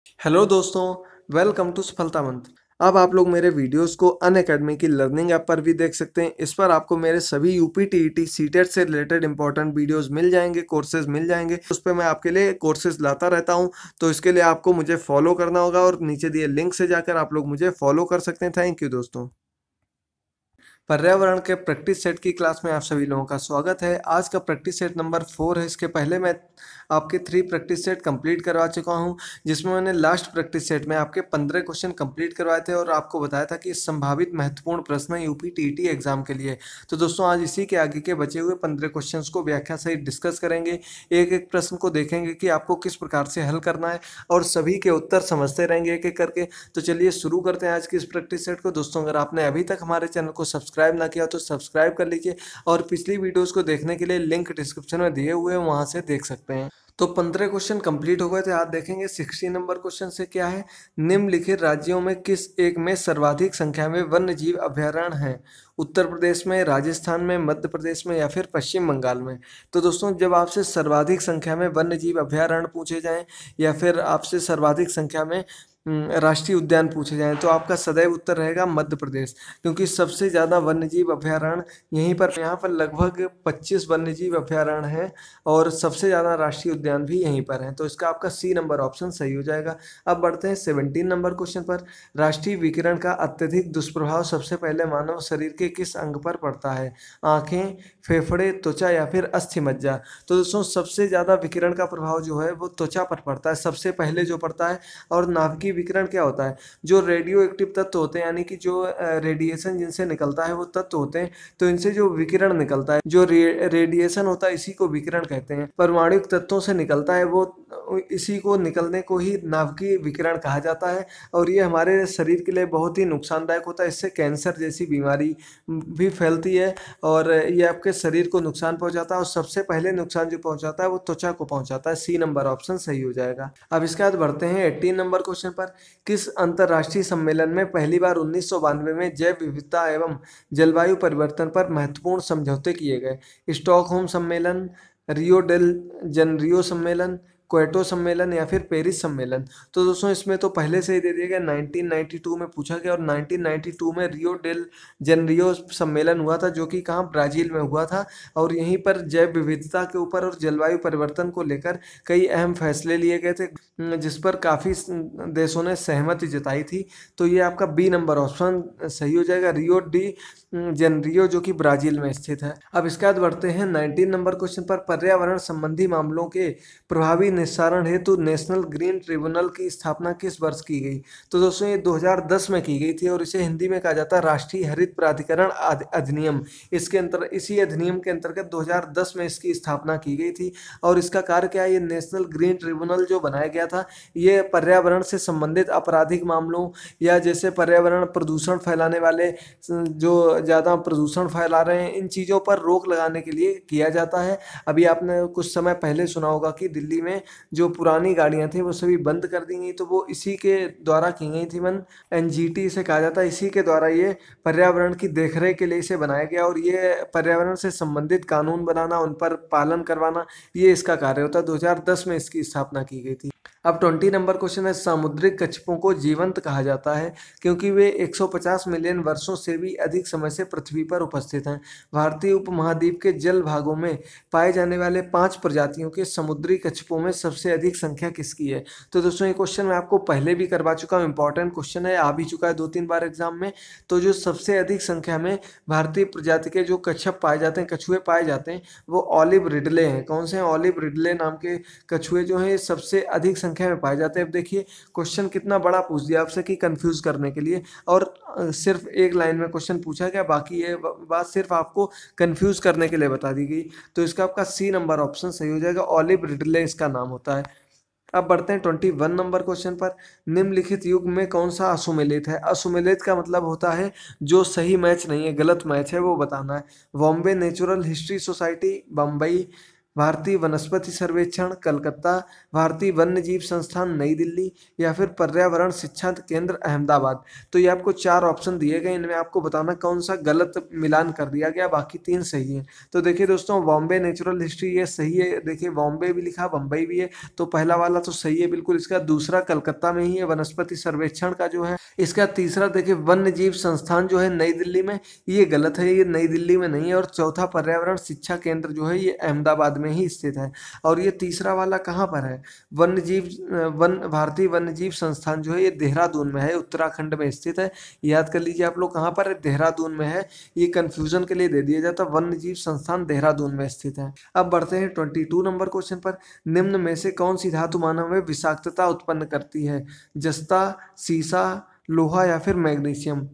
Hello दोस्तों, welcome to सफलता मंत्र। अब आप लोग मेरे वीडियोस को अनअकैडमी की लर्निंग ऐप पर भी देख सकते हैं। इस पर आपको मेरे सभी यूपी टीईटी सीटेट से रिलेटेड इंपॉर्टेंट वीडियोस मिल जाएंगे, कोर्सेज मिल जाएंगे। उस पर मैं आपके लिए कोर्सेज लाता रहता हूं, तो इसके लिए आपको मुझे फॉलो करना होगा और नीचे दिए लिंक से जाकर आप लोग मुझे फॉलो कर सकते हैं। थैंक यू दोस्तों। पर्यावरण के प्रैक्टिस सेट की क्लास में आप सभी लोगों का स्वागत है। आज का प्रैक्टिस सेट नंबर 4 है। इसके पहले मैं आपके 3 प्रैक्टिस सेट कंप्लीट करवा चुका हूं, जिसमें मैंने लास्ट प्रैक्टिस सेट में आपके 15 क्वेश्चन कंप्लीट करवाए थे और आपको बताया था कि संभावित महत्वपूर्ण प्रश्न यूपी टीईटी एग्जाम के लिए। तो दोस्तों आज इसी के आगे के बचे हुए 15 क्वेश्चन को व्याख्या सहित डिस्कस करेंगे। एक एक प्रश्न को देखेंगे कि आपको किस प्रकार से हल करना है और सभी के उत्तर समझते रहेंगे एक एक करके। तो चलिए शुरू करते हैं आज की इस प्रैक्टिस सेट को। दोस्तों अगर आपने अभी तक हमारे चैनल को सब्सक्राइब ना किया तो सब्सक्राइब कर लीजिए और पिछली वीडियोस को देखने के लिए लिंक डिस्क्रिप्शन में दिए हुए हैं, वहां से देख सकते हैं। तो 15 क्वेश्चन कंप्लीट हो गए थे। आज देखेंगे 60 नंबर क्वेश्चन से क्या है। निम्नलिखित राज्यों में किस एक में सर्वाधिक संख्या में वन्य जीव अभयारण्य हैं? उत्तर प्रदेश में, राजस्थान में, मध्य प्रदेश में या फिर पश्चिम बंगाल में? तो दोस्तों जब आपसे सर्वाधिक संख्या में वन्य जीव अभयारण्य पूछे जाएं या फिर आपसे सर्वाधिक संख्या में राष्ट्रीय उद्यान पूछे जाएं तो आपका सदैव उत्तर रहेगा मध्य प्रदेश, क्योंकि सबसे ज़्यादा वन्यजीव अभयारण्य यहीं पर, यहाँ पर लगभग 25 वन्यजीव अभयारण्य हैं और सबसे ज़्यादा राष्ट्रीय उद्यान भी यहीं पर हैं। तो इसका आपका सी नंबर ऑप्शन सही हो जाएगा। अब बढ़ते हैं 17 नंबर क्वेश्चन पर। राष्ट्रीय विकिरण का अत्यधिक दुष्प्रभाव सबसे पहले मानव शरीर के किस अंग पर पड़ता है? आँखें, फेफड़े, त्वचा या फिर अस्थि मज्जा? तो दोस्तों सबसे ज़्यादा विकिरण का प्रभाव जो है वो त्वचा पर पड़ता है, सबसे पहले जो पड़ता है। और नाभिकीय विकिरण क्या होता है? जो रेडियो एक्टिव तत्व होते हैं, यानी कि जो रेडिएशन जिनसे निकलता है वो तत्व होते हैं, तो इनसे जो विकिरण निकलता है, जो रेडिएशन होता है, इसी को विकिरण कहते हैं। परमाणुक तत्वों से निकलता है वो, इसी को निकलने को ही नाभिकीय विकिरण कहा जाता है। और ये हमारे शरीर के लिए बहुत ही नुकसानदायक होता है। इससे कैंसर जैसी बीमारी भी फैलती है और ये आपके शरीर को नुकसान पहुंचाता है। और सबसे पहले नुकसान जो पहुंचाता है वो त्वचा को पहुंचाता है। सी नंबर ऑप्शन सही हो जाएगा। अब इसके बाद बढ़ते हैं 18 नंबर क्वेश्चन पर। किस अंतर्राष्ट्रीय सम्मेलन में पहली बार 1992 में जैव विविधता एवं जलवायु परिवर्तन पर महत्वपूर्ण समझौते किए गए? स्टॉकहोम सम्मेलन, रियो डेल जनरियो सम्मेलन, क्वेटो सम्मेलन या फिर पेरिस सम्मेलन? तो दोस्तों इसमें तो पहले से ही दे दिया गया, 1992 में पूछा गया और 1992 में रियो डेल जनरियो सम्मेलन हुआ था, जो कि कहाँ, ब्राजील में हुआ था। और यहीं पर जैव विविधता के ऊपर और जलवायु परिवर्तन को लेकर कई अहम फैसले लिए गए थे, जिस पर काफ़ी देशों ने सहमति जताई थी। तो ये आपका बी नंबर ऑप्शन सही हो जाएगा, रियो डी जनरियो, जो कि ब्राजील में स्थित है। अब इसके बाद बढ़ते हैं 19 नंबर क्वेश्चन पर। पर्यावरण संबंधी मामलों के प्रभावी निस्तारण हेतु नेशनल ग्रीन ट्रिब्यूनल की स्थापना किस वर्ष की गई? तो दोस्तों ये 2010 में की गई थी और इसे हिंदी में कहा जाता है राष्ट्रीय हरित प्राधिकरण अधिनियम। इसके अंतर इसी अधिनियम के अंतर्गत 2010 में इसकी स्थापना की गई थी। और इसका कार्य क्या है? ये नेशनल ग्रीन ट्रिब्यूनल जो बनाया गया था, ये पर्यावरण से संबंधित आपराधिक मामलों या जैसे पर्यावरण प्रदूषण फैलाने वाले, जो ज़्यादा प्रदूषण फैला रहे हैं, इन चीज़ों पर रोक लगाने के लिए किया जाता है। अभी आपने कुछ समय पहले सुना होगा कि दिल्ली में जो पुरानी गाड़ियां थी वो सभी बंद कर दी गई, तो वो इसी के द्वारा की गई थी। बंद एनजीटी इसे कहा जाता है। इसी के द्वारा ये पर्यावरण की देखरेख के लिए इसे बनाया गया और ये पर्यावरण से संबंधित कानून बनाना, उन पर पालन करवाना, ये इसका कार्य होता है। 2010 में इसकी स्थापना की गई थी। अब 20 नंबर क्वेश्चन है। सामुद्रिक कछुओं को जीवंत कहा जाता है क्योंकि वे 150 मिलियन वर्षों से भी अधिक समय से पृथ्वी पर उपस्थित हैं। भारतीय उपमहाद्वीप के जल भागों में पाए जाने वाले 5 प्रजातियों के समुद्री कछुओं में सबसे अधिक संख्या किसकी है? तो दोस्तों ये क्वेश्चन मैं आपको पहले भी करवा चुका हूँ, इंपॉर्टेंट क्वेश्चन है, आ भी चुका है 2-3 बार एग्जाम में। तो जो सबसे अधिक संख्या में भारतीय प्रजाति के जो कछुए पाए जाते हैं, वो ऑलिव रिडले हैं। कौन से हैं? ऑलिव रिडले नाम के कछुए जो हैं सबसे अधिक संख्या में पाए जाते हैं। अब देखिए क्वेश्चन कितना बड़ा पूछ दिया आपसे कि कंफ्यूज करने के लिए, और सिर्फ एक लाइन में क्वेश्चन पूछा गया, बाकी ये बात सिर्फ आपको कंफ्यूज करने के लिए बता दी गई। तो इसका आपका सी नंबर ऑप्शन सही हो जाएगा, ऑलिव रिडले इसका नाम होता है। अब बढ़ते हैं 21 नंबर क्वेश्चन पर। निम्नलिखित युग में कौन सा असुमेलित है? असुमेलित का मतलब होता है जो सही मैच नहीं है, गलत मैच है, वो बताना है। Bombay natural history society, Bombay भारतीय वनस्पति सर्वेक्षण कलकत्ता, भारतीय वन्य जीव संस्थान नई दिल्ली, या फिर पर्यावरण शिक्षा केंद्र अहमदाबाद। तो ये आपको 4 ऑप्शन दिए गए, इनमें आपको बताना कौन सा गलत मिलान कर दिया गया, बाकी 3 सही है। तो देखिए दोस्तों, बॉम्बे नेचुरल हिस्ट्री ये सही है, देखिए बॉम्बे भी लिखा, बम्बई भी है, तो पहला वाला तो सही है बिल्कुल। इसका दूसरा कलकत्ता में ही है वनस्पति सर्वेक्षण का जो है। इसका तीसरा देखिए वन्य जीव संस्थान जो है नई दिल्ली में, ये गलत है, ये नई दिल्ली में नहीं है। और चौथा पर्यावरण शिक्षा केंद्र जो है ये अहमदाबाद में ही स्थित है। और ये तीसरा वाला कहाँ पर है, वन्य जीव भारतीय वन्य जीव संस्थान जो है ये देहरादून में है, उत्तराखंड में स्थित है। याद कर लीजिए आप लोग, कहाँ पर है, देहरादून में है। ये कंफ्यूजन के लिए दे दिया जाता, वन्य जीव संस्थान देहरादून में स्थित है। अब बढ़ते हैं 22 नंबर क्वेश्चन पर। निम्न में से कौन सी धातु मानव में विषाक्तता उत्पन्न करती है, जस्ता, सीसा, लोहा या फिर मैग्नीशियम।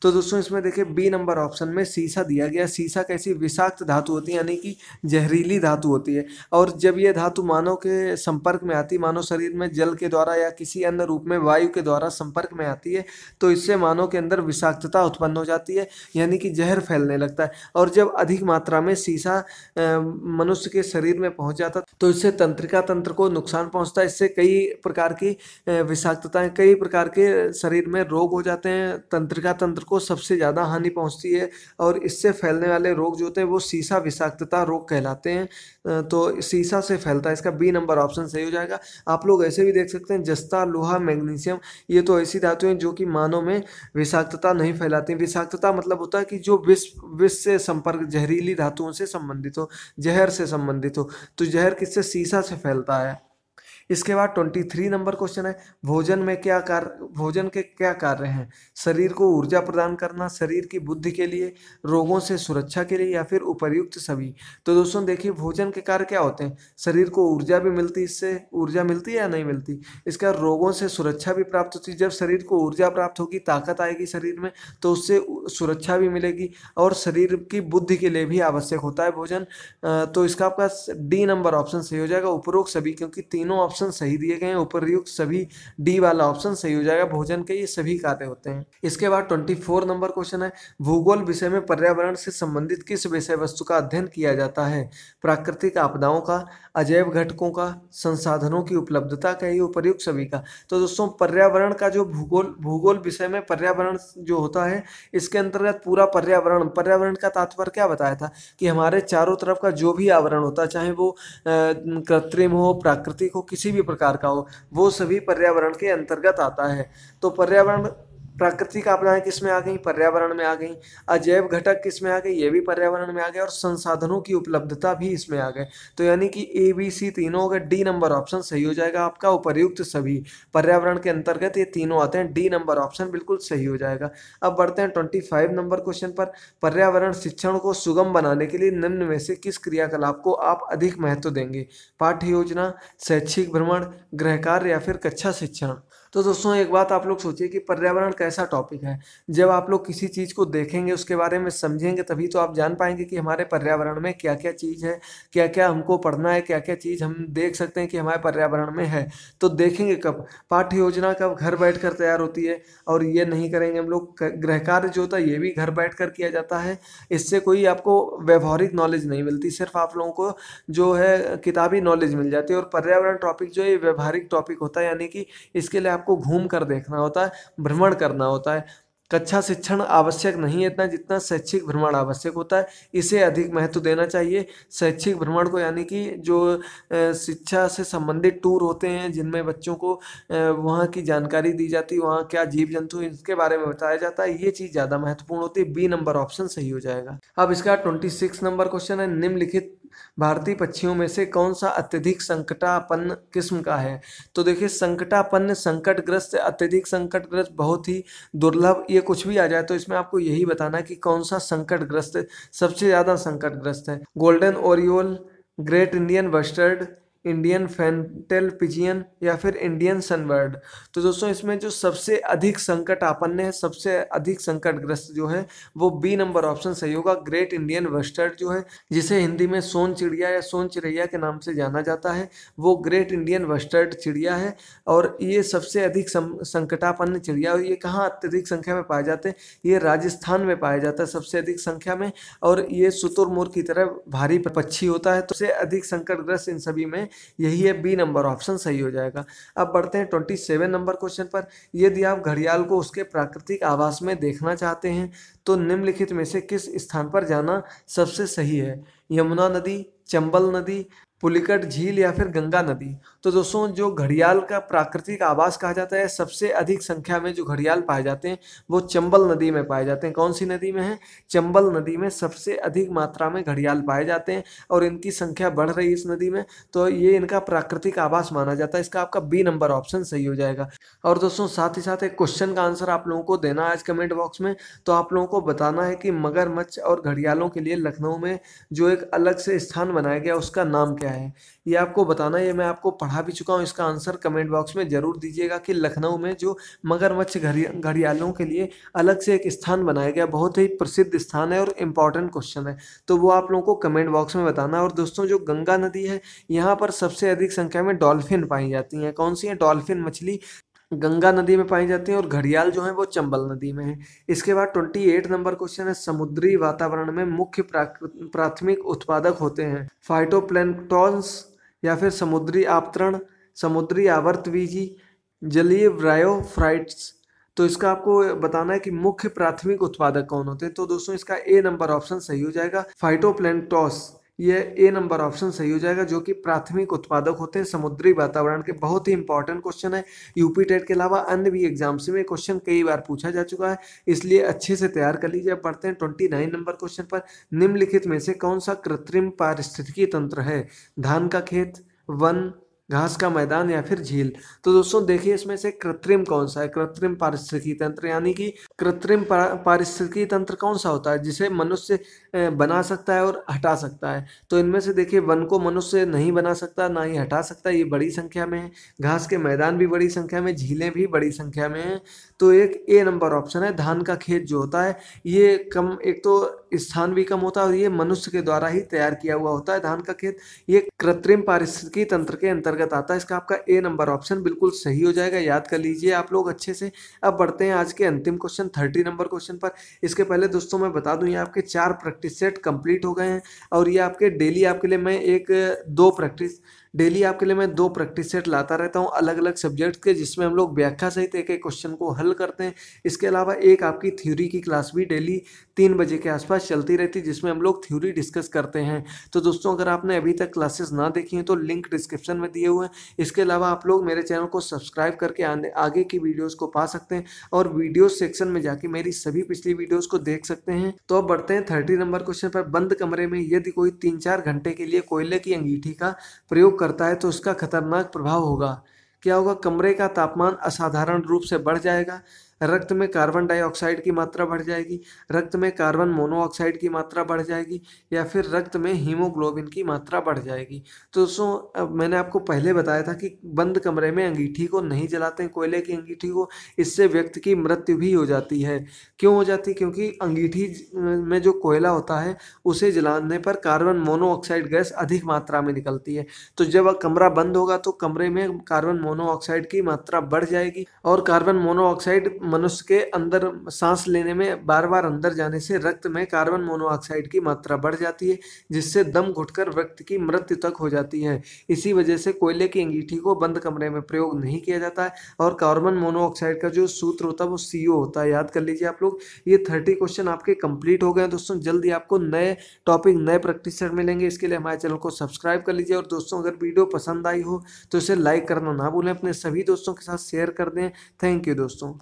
तो दोस्तों इसमें देखिए बी नंबर ऑप्शन में सीसा दिया गया। सीसा कैसी विषाक्त धातु होती है, यानी कि जहरीली धातु होती है। और जब ये धातु मानव के संपर्क में आती है, मानव शरीर में जल के द्वारा या किसी अन्य रूप में वायु के द्वारा संपर्क में आती है, तो इससे मानव के अंदर विषाक्तता उत्पन्न हो जाती है, यानी कि जहर फैलने लगता है। और जब अधिक मात्रा में सीसा मनुष्य के शरीर में पहुंच जाता है तो इससे तंत्रिका तंत्र को नुकसान पहुंचता है। इससे कई प्रकार की विषाक्तताएं, कई प्रकार के शरीर में रोग हो जाते हैं। तंत्रिका तंत्र को सबसे ज़्यादा हानि पहुंचती है और इससे फैलने वाले रोग जो होते हैं वो सीसा विषाक्तता रोग कहलाते हैं। तो सीसा से फैलता है। इसका बी नंबर ऑप्शन सही हो जाएगा। आप लोग ऐसे भी देख सकते हैं, जस्ता, लोहा, मैग्नीशियम, ये तो ऐसी धातुएं हैं जो कि मानव में विषाक्तता नहीं फैलाती। विषाक्तता मतलब होता है कि जो विष से संपर्क, जहरीली धातुओं से संबंधित हो, जहर से संबंधित हो। तो जहर किससे, सीसा से फैलता है। इसके बाद 23 नंबर क्वेश्चन है, भोजन के क्या कार्य हैं, शरीर को ऊर्जा प्रदान करना, शरीर की बुद्धि के लिए, रोगों से सुरक्षा के लिए, या फिर उपर्युक्त सभी। तो दोस्तों देखिए भोजन के कार्य क्या होते हैं, शरीर को ऊर्जा भी मिलती है, इससे ऊर्जा मिलती है या नहीं मिलती। इसका रोगों से सुरक्षा भी प्राप्त होती है। जब शरीर को ऊर्जा प्राप्त होगी, ताकत आएगी शरीर में, तो उससे सुरक्षा भी मिलेगी। और शरीर की बुद्धि के लिए भी आवश्यक होता है भोजन। तो इसका आपका डी नंबर ऑप्शन सही हो जाएगा, उपरोक्त सभी, क्योंकि तीनों ऑप्शन सही दिए गए हैं। उपर्युक्त सभी, डी वाला ऑप्शन सही हो जाएगा। भोजन के ये सभी कार्य होते हैं। इसके बाद 24 नंबर क्वेश्चन है, भूगोल विषय में पर्यावरण से संबंधित किस विषय वस्तु का अध्ययन किया जाता है, प्राकृतिक आपदाओं का, अजैव घटकों का, संसाधनों की उपलब्धता का, ये उपर्युक्त सभी का। तो दोस्तों पर्यावरण का जो भूगोल विषय में पर्यावरण जो होता है, इसके अंतर्गत पूरा पर्यावरण का तात्पर्य क्या बताया था कि हमारे चारों तरफ का जो भी आवरण होता है, चाहे वो कृत्रिम हो, प्राकृतिक हो, किसी भी प्रकार का हो, वो सभी पर्यावरण के अंतर्गत आता है। तो पर्यावरण, प्राकृतिक आपदाएं किस में आ गई, पर्यावरण में आ गई। अजैव घटक किस में आ गए, ये भी पर्यावरण में आ गए। और संसाधनों की उपलब्धता भी इसमें आ गए। तो यानी कि ए बी सी तीनों हो गए। डी नंबर ऑप्शन सही हो जाएगा आपका, उपर्युक्त सभी, पर्यावरण के अंतर्गत ये तीनों आते हैं। डी नंबर ऑप्शन बिल्कुल सही हो जाएगा। अब बढ़ते हैं 25 नंबर क्वेश्चन पर। पर्यावरण शिक्षण को सुगम बनाने के लिए निम्न में से किस क्रियाकलाप को आप अधिक महत्व देंगे, पाठ्य योजना, शैक्षिक भ्रमण, गृह कार्य, या फिर कक्षा शिक्षण। तो दोस्तों एक बात आप लोग सोचिए कि पर्यावरण कैसा टॉपिक है। जब आप लोग किसी चीज़ को देखेंगे, उसके बारे में समझेंगे, तभी तो आप जान पाएंगे कि हमारे पर्यावरण में क्या क्या चीज़ है, क्या क्या हमको पढ़ना है, क्या क्या चीज़ हम देख सकते हैं कि हमारे पर्यावरण में है। तो देखेंगे कब, पाठ्य योजना कब घर बैठ कर तैयार होती है। और ये नहीं करेंगे हम लोग, गृह कार्य जो होता है ये भी घर बैठ कर किया जाता है। इससे कोई आपको व्यवहारिक नॉलेज नहीं मिलती, सिर्फ आप लोगों को जो है किताबी नॉलेज मिल जाती है। और पर्यावरण टॉपिक जो है ये व्यवहारिक टॉपिक होता है, यानी कि इसके लिए आपको घूम कर देखना होता है, भ्रमण करना होता है। कक्षा शिक्षण आवश्यक नहीं है इतना जितना शैक्षिक भ्रमण आवश्यक होता है। इसे अधिक महत्व देना चाहिए शैक्षिक भ्रमण को, यानी कि जो शिक्षा से संबंधित टूर होते हैं, जिनमें बच्चों को वहाँ की जानकारी दी जाती है, वहाँ क्या जीव जंतु इनके बारे में बताया जाता है, ये चीज़ ज़्यादा महत्वपूर्ण होती है। बी नंबर ऑप्शन सही हो जाएगा। अब इसका 26 नंबर क्वेश्चन है, निम्नलिखित भारतीय पक्षियों में से कौन सा अत्यधिक संकटापन्न किस्म का है। तो देखिए संकटापन्न, संकटग्रस्त, अत्यधिक संकटग्रस्त, बहुत ही दुर्लभ, ये कुछ भी आ जाए तो इसमें आपको यही बताना है कि कौन सा संकटग्रस्त सबसे ज्यादा संकटग्रस्त है। Golden oriole, great Indian bustard, Indian fantail pigeon या फिर इंडियन सनबर्ड। तो दोस्तों इसमें जो सबसे अधिक संकट आपन्न है, सबसे अधिक संकटग्रस्त जो है वो बी नंबर ऑप्शन सही होगा। ग्रेट इंडियन बस्टर्ड जो है, जिसे हिंदी में सोन चिड़िया या सोन चिड़ैया के नाम से जाना जाता है, वो ग्रेट इंडियन बस्टर्ड चिड़िया है। और ये सबसे अधिक संकटापन्न चिड़िया, और ये कहाँ अत्यधिक संख्या में पाए जाते हैं? ये राजस्थान में पाया जाता है सबसे अधिक संख्या में। और ये शुतुरमुर्ग की तरह भारी पक्षी होता है, तो सबसे अधिक संकटग्रस्त इन सभी में यही है, बी नंबर ऑप्शन सही हो जाएगा। अब बढ़ते हैं 27 नंबर क्वेश्चन पर। यदि आप घड़ियाल को उसके प्राकृतिक आवास में देखना चाहते हैं तो निम्नलिखित में से किस स्थान पर जाना सबसे सही है? यमुना नदी, चंबल नदी, पुलिकट झील या फिर गंगा नदी। तो दोस्तों जो घड़ियाल का प्राकृतिक आवास कहा जाता है, सबसे अधिक संख्या में जो घड़ियाल पाए जाते हैं वो चंबल नदी में पाए जाते हैं। कौन सी नदी में है? चंबल नदी में सबसे अधिक मात्रा में घड़ियाल पाए जाते हैं और इनकी संख्या बढ़ रही है इस नदी में, तो ये इनका प्राकृतिक आवास माना जाता है। इसका आपका बी नंबर ऑप्शन सही हो जाएगा। और दोस्तों साथ ही साथ एक क्वेश्चन का आंसर आप लोगों को देना है आज कमेंट बॉक्स में। तो आप लोगों को बताना है कि मगरमच्छ और घड़ियालों के लिए लखनऊ में जो एक अलग से स्थान बनाया गया उसका नाम क्या है, ये आपको बताना है। ये मैं आपको पढ़ा भी चुका हूँ, इसका आंसर कमेंट बॉक्स में जरूर दीजिएगा कि लखनऊ में जो मगरमच्छ घड़ियालों के लिए अलग से एक स्थान बनाया गया, बहुत ही प्रसिद्ध स्थान है और इम्पॉर्टेंट क्वेश्चन है, तो वो आप लोगों को कमेंट बॉक्स में बताना है। और दोस्तों जो गंगा नदी है, यहाँ पर सबसे अधिक संख्या में डॉल्फिन पाई जाती हैं। कौन सी है? डॉल्फिन मछली गंगा नदी में पाई जाती है और घड़ियाल जो है वो चंबल नदी में है। इसके बाद 28 नंबर क्वेश्चन है, समुद्री वातावरण में मुख्य प्राथमिक उत्पादक होते हैं फाइटोप्लैंक्टन्स या फिर समुद्री आपतरण, समुद्री आवर्तवीजी, जलीय ब्रायोफाइट्स। तो इसका आपको बताना है कि मुख्य प्राथमिक उत्पादक कौन होते हैं। तो दोस्तों इसका ए नंबर ऑप्शन सही हो जाएगा, फाइटोप्लैंक्टन्स। ये ए नंबर ऑप्शन सही हो जाएगा, जो कि प्राथमिक उत्पादक होते हैं समुद्री वातावरण के। बहुत ही इंपॉर्टेंट क्वेश्चन है, यूपी टेट के अलावा अन्य भी एग्जाम्स में क्वेश्चन कई बार पूछा जा चुका है, इसलिए अच्छे से तैयार कर लीजिए। अब बढ़ते हैं 29 नंबर क्वेश्चन पर। निम्नलिखित में से कौन सा कृत्रिम पारिस्थितिकी तंत्र है? धान का खेत, वन, घास का मैदान या फिर झील। तो दोस्तों देखिए इसमें से कृत्रिम कौन सा है? कृत्रिम पारिस्थितिकी तंत्र, यानी कि कृत्रिम पारिस्थितिकी तंत्र कौन सा होता है जिसे मनुष्य बना सकता है और हटा सकता है? तो इनमें से देखिए वन को मनुष्य नहीं बना सकता, ना ही हटा सकता, ये बड़ी संख्या में है। घास के मैदान भी बड़ी संख्या में, झीलें भी बड़ी संख्या में हैं। तो एक ए नंबर ऑप्शन है। धान का खेत जो होता है ये कम, एक तो स्थान भी कम होता है और ये मनुष्य के द्वारा ही तैयार किया हुआ होता है धान का खेत, ये कृत्रिम पारिस्थितिकी तंत्र के अंतर्गत आता है। इसका आपका ए नंबर ऑप्शन बिल्कुल सही हो जाएगा, याद कर लीजिए आप लोग अच्छे से। अब बढ़ते हैं आज के अंतिम क्वेश्चन 30 नंबर क्वेश्चन पर। इसके पहले दोस्तों मैं बता दूं, ये आपके 4 प्रैक्टिस सेट कंप्लीट हो गए हैं और ये आपके डेली आपके लिए मैं डेली आपके लिए मैं 2 प्रैक्टिस सेट लाता रहता हूँ अलग अलग सब्जेक्ट के, जिसमें हम लोग व्याख्या सहित एक एक क्वेश्चन को हल करते हैं। इसके अलावा एक आपकी थ्योरी की क्लास भी डेली 3 बजे के आसपास चलती रहती है, जिसमें हम लोग थ्योरी डिस्कस करते हैं। तो दोस्तों अगर आपने अभी तक क्लासेस ना देखी हैं तो लिंक डिस्क्रिप्शन में दिए हुए हैं। इसके अलावा आप लोग मेरे चैनल को सब्सक्राइब करके आगे की वीडियोज़ को पा सकते हैं और वीडियो सेक्शन में जाके मेरी सभी पिछली वीडियोज़ को देख सकते हैं। तो अब बढ़ते हैं 30 नंबर क्वेश्चन पर। बंद कमरे में यदि कोई 3-4 घंटे के लिए कोयले की अंगीठी का प्रयोग करता है तो उसका खतरनाक प्रभाव होगा। क्या होगा? कमरे का तापमान असाधारण रूप से बढ़ जाएगा, रक्त में कार्बन डाइऑक्साइड की मात्रा बढ़ जाएगी, रक्त में कार्बन मोनोऑक्साइड की मात्रा बढ़ जाएगी, या फिर रक्त में हीमोग्लोबिन की मात्रा बढ़ जाएगी। तो दोस्तों अब मैंने आपको पहले बताया था कि बंद कमरे में अंगीठी को नहीं जलाते हैं, कोयले की अंगीठी को, इससे व्यक्ति की मृत्यु भी हो जाती है। क्यों हो जाती है? क्योंकि अंगीठी में जो कोयला होता है उसे जलाने पर कार्बन मोनोऑक्साइड गैस अधिक मात्रा में निकलती है। तो जब कमरा बंद होगा तो कमरे में कार्बन मोनोऑक्साइड की मात्रा बढ़ जाएगी और कार्बन मोनोऑक्साइड मनुष्य के अंदर सांस लेने में बार बार अंदर जाने से रक्त में कार्बन मोनोऑक्साइड की मात्रा बढ़ जाती है, जिससे दम घुटकर व्यक्ति की मृत्यु तक हो जाती है। इसी वजह से कोयले की अंगीठी को बंद कमरे में प्रयोग नहीं किया जाता है। और कार्बन मोनोऑक्साइड का जो सूत्र होता है वो CO होता है, याद कर लीजिए आप लोग। ये 30 क्वेश्चन आपके कंप्लीट हो गए दोस्तों। जल्दी आपको नए टॉपिक, नए प्रैक्टिस सेट मिलेंगे। इसके लिए हमारे चैनल को सब्सक्राइब कर लीजिए। और दोस्तों अगर वीडियो पसंद आई हो तो इसे लाइक करना ना भूलें, अपने सभी दोस्तों के साथ शेयर कर दें। थैंक यू दोस्तों।